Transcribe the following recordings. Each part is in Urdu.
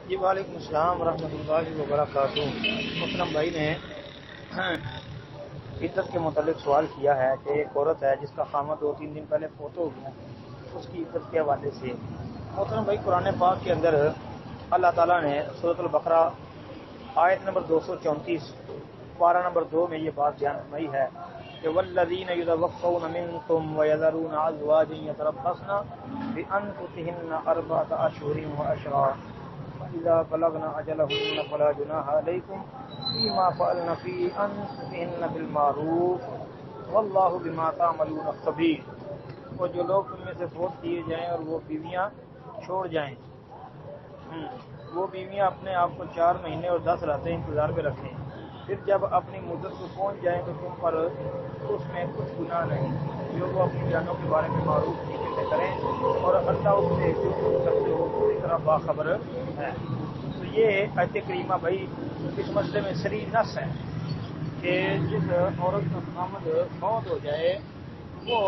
جی وعلیکم السلام ورحمۃ اللہ وبرکاتہ۔ محترم بھائی نے عدت کے متعلق سوال کیا ہے کہ ایک عورت ہے جس کا خامد 2-3 دن پہلے فوت ہو گیا، اس کی عدت کے حوالے سے محترم بھائی قرآن پاک کے اندر اللہ تعالیٰ نے سورۃ البقرہ آیت نمبر 234 پارہ نمبر 2 میں یہ بات بیان فرمائی ہے کہ والذین یتوفون منکم ویذرون ازواجا یتربصن بانفسہن اربعۃ اشہر واشرا فإذا بلغن أجلهن فلا جناح عليكم فيما فعلن في أنفسهن بالمعروف والله بما تعملون خبير۔ اور جو لوگ تم میں سے فوت کیے جائیں اور وہ بیویاں چھوڑ جائیں، وہ بیویاں اپنے آپ کو 4 مہینے اور 10 راتیں انتظار میں رکھیں، پھر جب اپنی مدت کو پہنچ جائیں تو تم پر اس میں کچھ گناہ نہیں، جو وہ اپنی جانوں کے بارے میں معروف طریقے سے کریں، اور اللہ اس سے جو کچھ کرتے ہو پوری طرح باخبر ہے۔ تو یہ آیت کریمہ بھائی اس مسئلے میں صریح نص ہے کہ جس عورت کا خامد فوت ہو جائے وہ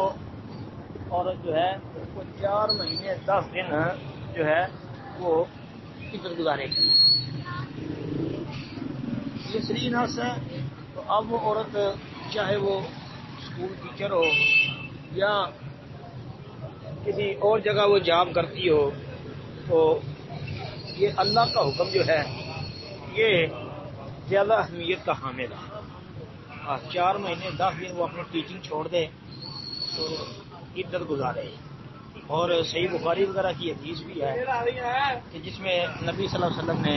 عورت جو ہے وہ 4 مہینے 10 دن جو ہے وہ عدت گزارے گی۔ یہ صریح نص ہے۔ تو اب وہ عورت چاہے وہ اسکول ٹیچر ہو یا کسی اور جگہ وہ جاب کرتی ہو، تو یہ اللہ کا حکم جو ہے یہ زیادہ اہمیت کا حامل ہے۔ 4 مہینے 10 دن وہ اپنی ٹیچنگ چھوڑ دے تو عدت گزارے۔ اور صحیح بخاری وغیرہ کی حدیث بھی ہے کہ جس میں نبی صلی اللہ علیہ وسلم نے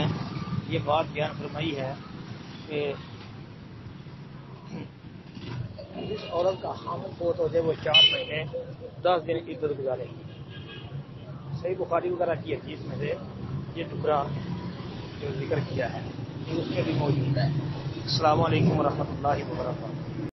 یہ بات بیان فرمائی ہے کہ جس عورت کا خامد فوت ہو جائے وہ 4 مہینے 10 دن عدت گزارے گی۔ صحیح بخاری وغیرہ کی حدیث میں سے یہ ٹکڑا جو ذکر کیا ہے اس میں بھی موجود ہے۔ السلام علیکم ورحمۃ اللہ وبرکاتہ۔